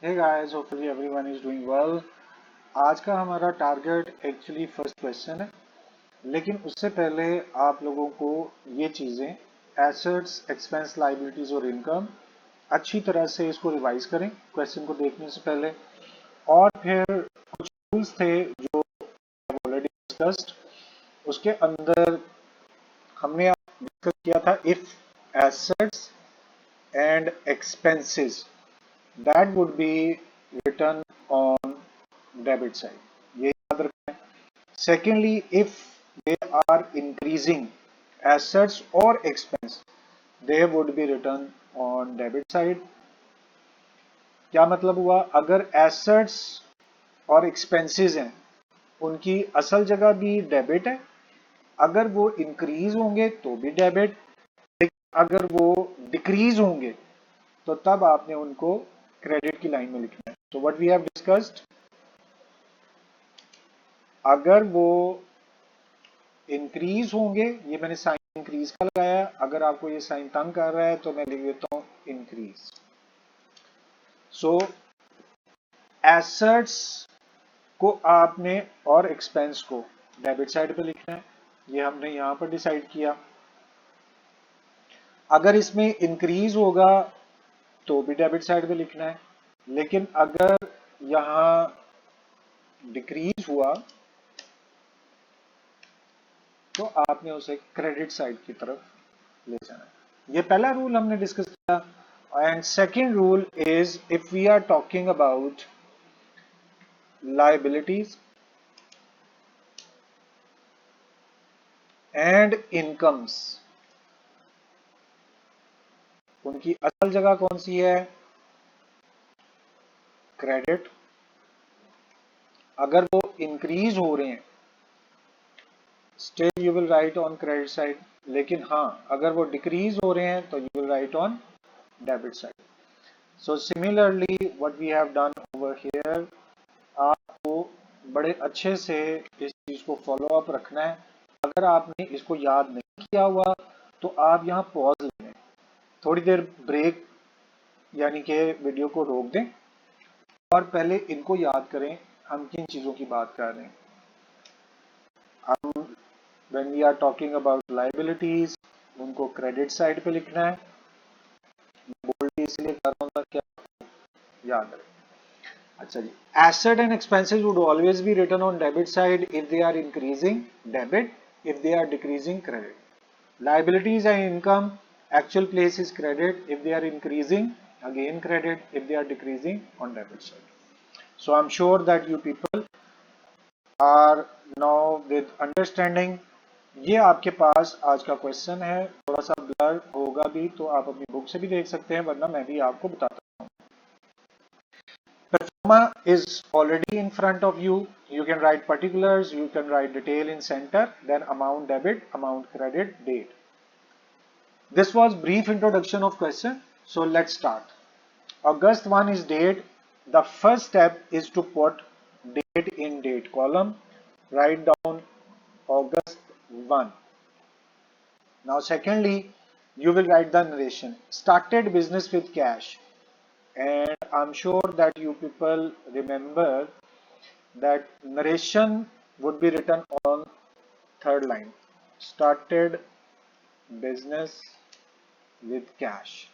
Hey guys, hopefully everyone is doing well. आज का हमारा टारगेट एक्चुअली फर्स्ट क्वेश्चन है, लेकिन उससे पहले आप लोगों को ये चीज़ें एसेट्स, एक्सपेंस, लाइबिलिटीज और इनकम अच्छी तरह से इसको रिवाइज करें क्वेश्चन को देखने से पहले। और फिर कुछ रूल्स थे जो ऑलरेडी डिस्कस्ड, उसके अंदर हमने डिस्कस किया था if assets and expenses that would be written on debit side. ये याद रखना है. Secondly, if they are increasing assets or expense, they would be written on debit side. क्या मतलब हुआ? अगर assets और expenses हैं, उनकी असल जगह भी डेबिट है, अगर वो इंक्रीज होंगे तो भी डेबिट, लेकिन अगर वो डिक्रीज होंगे तो तब आपने उनको क्रेडिट की लाइन में लिखना है. तो व्हाट वी हैव डिस्कस्ड, अगर वो इंक्रीज होंगे, ये मैंने साइन इंक्रीज का लगाया, अगर आपको ये साइन तंग कर रहा है तो मैं लिख देता हूं इंक्रीज. सो एसेट्स को आपने और एक्सपेंस को डेबिट साइड पे लिखना है, ये हमने यहां पर डिसाइड किया. अगर इसमें इंक्रीज होगा तो भी डेबिट साइड पे लिखना है, लेकिन अगर यहां डिक्रीज हुआ तो आपने उसे क्रेडिट साइड की तरफ ले जाना है. ये पहला रूल हमने डिस्कस किया. And second rule is if we are talking about liabilities and incomes, उनकी असल जगह कौन सी है? क्रेडिट. अगर वो इंक्रीज हो रहे हैं still you will write on credit side, लेकिन हाँ अगर वो डिक्रीज हो रहे हैं तो you will write on debit side. So similarly what we have done over here, आपको बड़े अच्छे से इस चीज को फॉलो अप रखना है. अगर आपने इसको याद नहीं किया हुआ तो आप यहाँ पॉज ले लें, थोड़ी देर ब्रेक यानी कि वीडियो को रोक दें और पहले इनको याद करें हम किन चीजों की बात कर रहे हैं. हम when we are talking about liabilities, उनको क्रेडिट साइड पे लिखना है. बोल्ड इसलिए कर रहा हूँ ताकि आप याद रखें. अच्छा जी, asset and expenses would always be written on debit side if they are increasing debit, if they are decreasing credit. Liabilities and income, actual place is credit, if they are increasing again credit, if they are decreasing on debit side. So I'm sure that you people are now with understanding. ये आपके पास आज का question है, थोड़ा सा blur होगा भी तो आप अपनी बुक से भी देख सकते हैं, वरना मैं भी आपको बताता हूँ. Performa is already in front of you. You can write particulars, you can write detail in center, then amount debit, amount credit, date. This was brief introduction of question. So let's start. August 1 is date. The first step is to put date in date column. Write down August 1. Now secondly, you will write the narration. Started business with cash. And I'm sure that you people remember that narration would be written on third line. Started business with cash.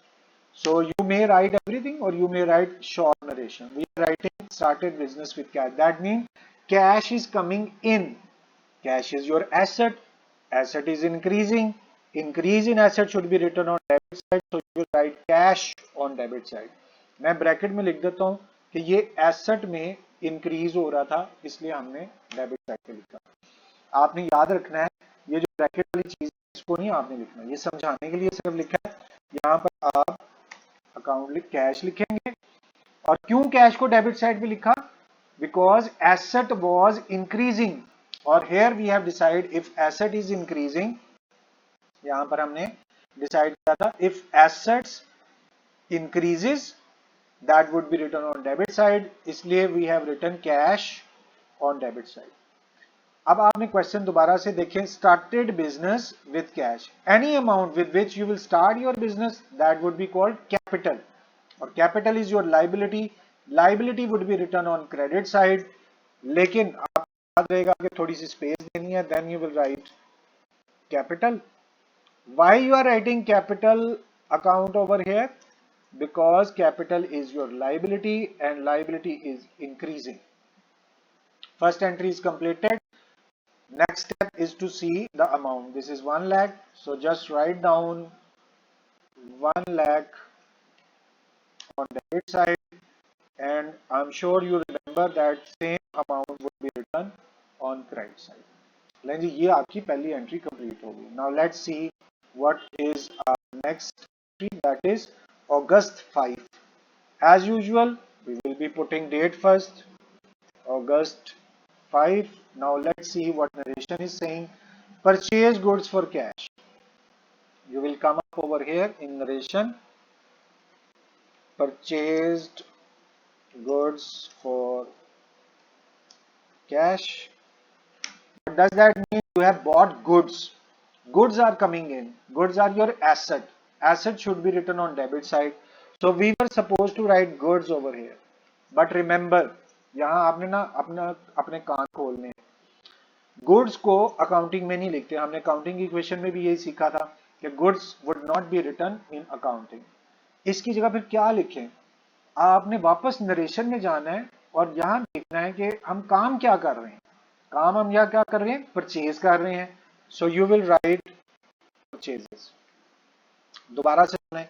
So you may write everything or you may write short narration. We are writing started business with cash. That means cash is coming in. Cash is your asset. Asset is increasing. Increase in asset should be written on debit side. So you will write cash on debit side. मैं bracket में लिख देता हूं कि ये asset में increase हो रहा था, इसलिए हमने डेबिट साइड पे लिखा. आपने याद रखना है ये जो ब्रैकेट वाली चीज इसको नहीं आपने लिखना, ये समझाने के लिए सिर्फ लिखा है. यहाँ पर आप अकाउंट कैश लिखेंगे. और क्यों कैश को डेबिट साइड पे लिखा? बिकॉज एसेट वाज इंक्रीजिंग, और here we have decide if asset is increasing, यहां पर हमने डिसाइड किया था if assets increases that would be written on debit side, इसलिए we have written cash on debit side. अब आपने क्वेश्चन दोबारा से देखें. started business with cash, any amount with which you will start your business that would be called capital, और capital is your liability. Liability would be return on credit side, लेकिन आप याद रहेगा कि थोड़ी सी स्पेस देनी है, then you will write capital. Why you are writing capital account over here? Because capital is your liability and liability is increasing. First entry is completed. Next step is to see the amount. This is 1 lakh. So just write down 1 lakh on debit side, and I'm sure you remember that same amount would be written on credit side. लेकिन जी ये आपकी पहली entry complete होगी. Now let's see what is our next entry, that is August 5. As usual, we will be putting date first, August 5. Now let's see what narration is saying. Purchase goods for cash. You will come up over here in narration. Purchased goods for cash. What does that mean? You have bought goods. Goods are coming in. Goods are your asset. Asset should be written on debit side. So we were supposed to write goods over here. But remember, यहाँ आपने ना अपने कान खोलने. Goods को accounting में नहीं लिखते. हमने अकाउंटिंग इक्वेशन में भी यही सीखा था कि goods would not be written in accounting. इसकी जगह फिर क्या लिखें? आपने वापस नरेशन में जाना है और यहाँ देखना है कि हम काम क्या कर रहे हैं. काम हम यहाँ क्या कर रहे हैं? परचेज कर रहे हैं. So you will right purchases. दोबारा से सुने.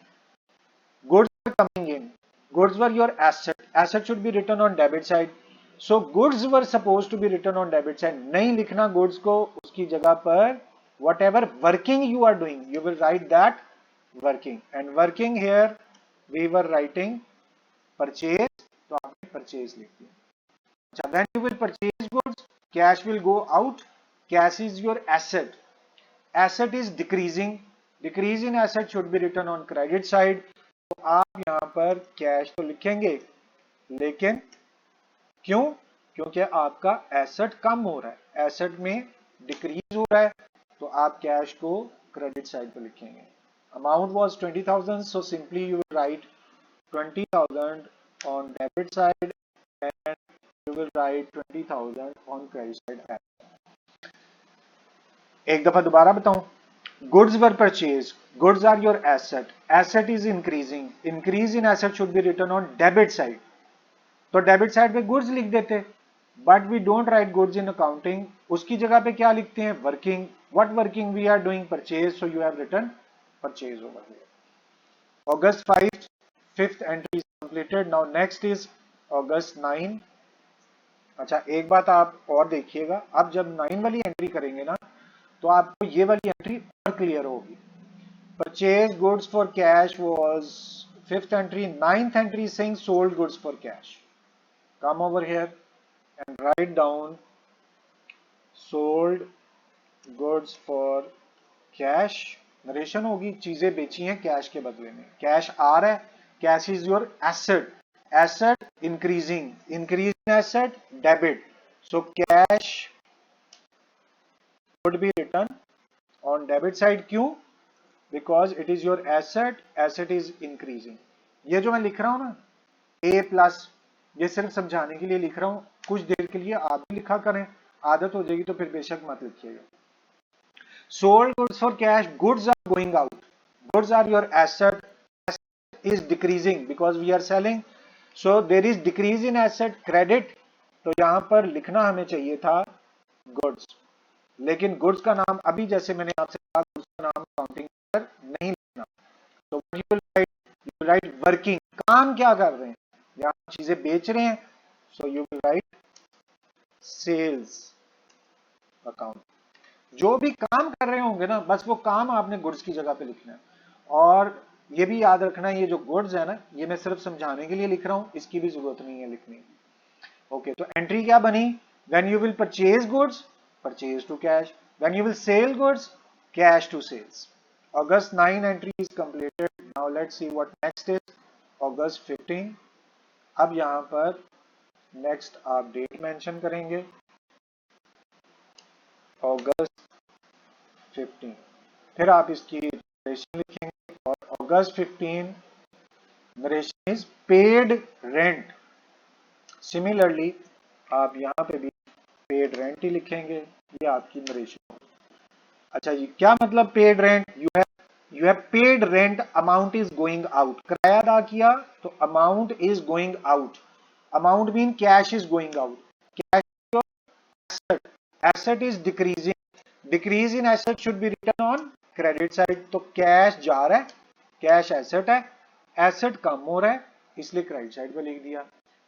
Goods are coming in. Goods were your asset. Asset should be written on debit side. So goods were supposed to be written on debit side. नहीं लिखना goods को, उसकी जगह पर whatever working you are doing, you will write that working. And working here we were writing purchase, तो आपने purchase लिख दिया. अच्छा, when you will purchase goods, cash will go out. Cash is your asset. Asset is decreasing. Decrease in asset should be written on credit side. तो आप यहाँ पर cash तो लिखेंगे, लेकिन क्यों? क्योंकि आपका एसेट कम हो रहा है, एसेट में डिक्रीज हो रहा है, तो आप कैश को क्रेडिट साइड पर लिखेंगे. Amount was 20,000, so simply you will right 20,000 on debit side and you will right 20,000 on credit side. एक दफा दोबारा बताऊं. Goods were purchased. Goods are your asset. Asset is increasing. Increase in asset should be written on debit side. तो debit side पे goods लिख देते, but we don't write goods in accounting. उसकी जगह पे क्या लिखते हैं? Working. What working? We are doing purchase, so you have written purchase over here. August 5, fifth entry is completed. Now next is August 9. अच्छा, एक बात आप और देखिएगा, अब जब 9 वाली एंट्री करेंगे ना, तो आपको ये वाली एंट्री और क्लियर होगी. Purchase goods for cash was fifth entry. Ninth entry is saying sold goods for cash. Come over here and write down sold goods for cash. Narration होगी, चीजें बेची हैं कैश के बदले में. कैश आ रहा है. Cash is your asset. Asset increasing. Increase in asset debit. So cash would be written on debit side. क्यों? Because it is your asset. Asset is increasing. ये जो मैं लिख रहा हूं ना, A प्लस, ये सिर्फ समझाने के लिए लिख रहा हूं. कुछ देर के लिए आप भी लिखा करें, आदत हो जाएगी तो फिर बेशक मत लिखिएगा. Sold goods for cash. Goods are going out. Goods are your asset. Asset is decreasing because we are selling. So there is decrease in asset. Credit. तो यहां पर लिखना हमें चाहिए था goods. लेकिन गुड्स का नाम अभी जैसे मैंने आपसे कहा, गुड्स का नाम अकाउंटिंग पर नहीं लिखना. तो यू विल राइट वर्किंग. काम क्या कर रहे हैं? यहाँ चीजें बेच रहे हैं. So you will write sales account. जो भी काम कर रहे होंगे ना, बस वो काम आपने गुड्स की जगह पे लिखना है. और ये भी याद रखना, ये जो गुड्स है ना, ये मैं सिर्फ समझाने के लिए लिख रहा हूं, इसकी भी जरूरत नहीं है लिखने की. ओके, तो एंट्री क्या बनी? When you will purchase goods, purchase to cash. When you will sell goods, cash to sales. August 9 entry is completed. Now let's see what next is. August 15. अब यहां पर next आप डेट मेंशन करेंगे, August 15. फिर आप इसकी narration लिखेंगे और August 15 narration is paid rent. Similarly आप यहाँ पे भी पेड रेंट ही लिखेंगे, ये आपकी नरेशन। अच्छा जी, क्या मतलब paid rent? You have paid rent, amount is going out, किराया अदा किया तो amount is going out, amount mean cash is going out, cash asset, asset is decreasing, decrease in asset should be written on credit side, तो cash जा रहा है, cash asset है, asset कम हो रहा है, इसलिए क्रेडिट साइड पे लिख दिया।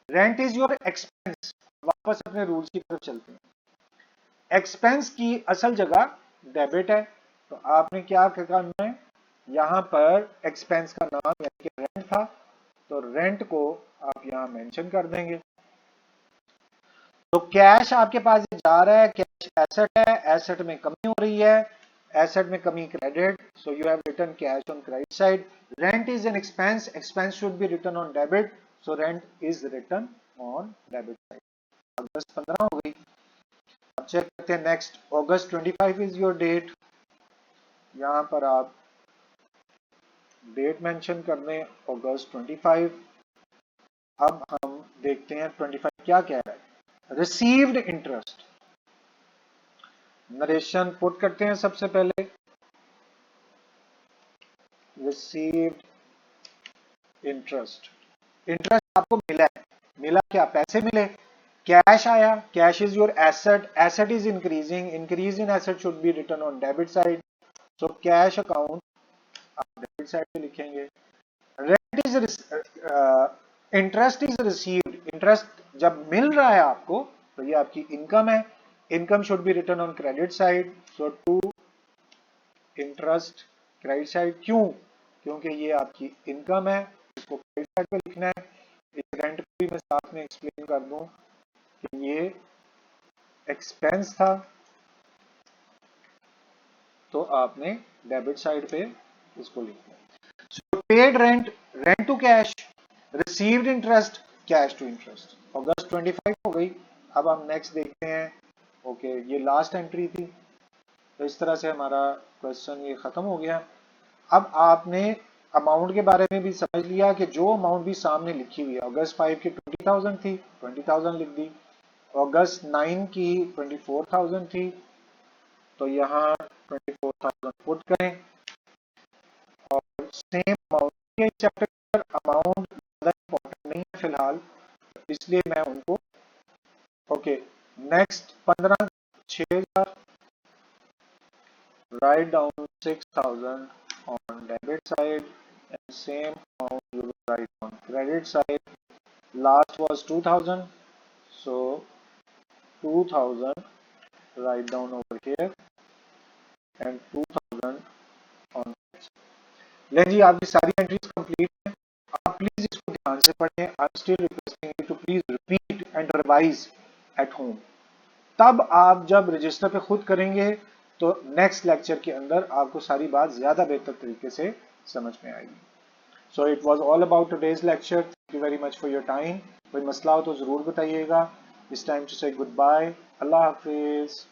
रेंट इज योर एक्सपेंस, वापस अपने रूल्स की तरफ चलते हैं। एक्सपेंस की असल जगह डेबिट है, तो आपने क्या करना है, यहां पर एक्सपेंस का नाम यानी कि रेंट था, तो रेंट को आप यहां मेंशन कर देंगे। तो कैश आपके पास जा रहा है, कैश एसेट है, एसेट में कमी हो रही है, एसेट में कमी credit, so you have written cash on credit side. Rent is an expense, expense should be written on debit, so rent is written on debit side. अगस्त 15 हो गई। अब चेक करते हैं next, August 25 is your date, यहां पर आप date mention कर दें अगस्त 25। अब हम देखते हैं 25 क्या कह रहा है, रिसीव्ड इंटरेस्ट, नरेशन पुट करते हैं सबसे पहले, रिसीव्ड इंटरेस्ट, इंटरेस्ट आपको मिला है, मिला क्या, पैसे मिले, कैश आया, cash is your asset, asset is increasing, increase in asset should be written on debit side, so cash account आप डेबिट साइड पे लिखेंगे। Rent is interest is received, interest जब मिल रहा है आपको तो ये आपकी इनकम है, income should be written on credit side, so to interest credit side, क्यों, क्योंकि ये आपकी इनकम है, इसको क्रेडिट साइड पे लिखना है। इस रेंट को भी मैं साथ में एक्सप्लेन कर दूं कि ये एक्सपेंस था, तो आपने डेबिट साइड पे इसको लिखना है। So paid rent, rent to cash, received interest, cash to interest. अगस्त 25 हो गई। अब हम नेक्स्ट देखते हैं। ओके, ये लास्ट एंट्री थी, तो इस तरह से हमारा क्वेश्चन ये खत्म हो गया। अब आपने अमाउंट के बारे में भी समझ लिया कि जो अमाउंट भी सामने लिखी हुई है, अगस्त 5 की 20,000 थी, 20,000 लिख दी, अगस्त 9 की 24,000 थी, तो यहाँ 24,000 पुट करें, और सेम अमाउंट के चैप्टर अमाउंट ज़्यादा इंपॉर्टेंट नहीं है फिलहाल, इसलिए मैं उनको okay next 15 6,000, write down 6,000 on debit side and same amount you will write on credit side. Last was 2,000, so 2,000 write down over here and 2,000 on credit side. लें जी, आपकी सारी एंट्रीज कंप्लीट हैं। आप प्लीज इसको ध्यान से पढ़ें। I am still requesting you to please repeat and revise at home. तब आप जब रजिस्टर पे खुद करेंगे तो नेक्स्ट लेक्चर के अंदर आपको सारी बात ज्यादा बेहतर तरीके से समझ में आएगी। So it was all about today's lecture. Thank you very much for your time. कोई मसला हो तो जरूर बताइएगा। इट्स टाइम टू से गुड बाय। अल्लाह हाफिज।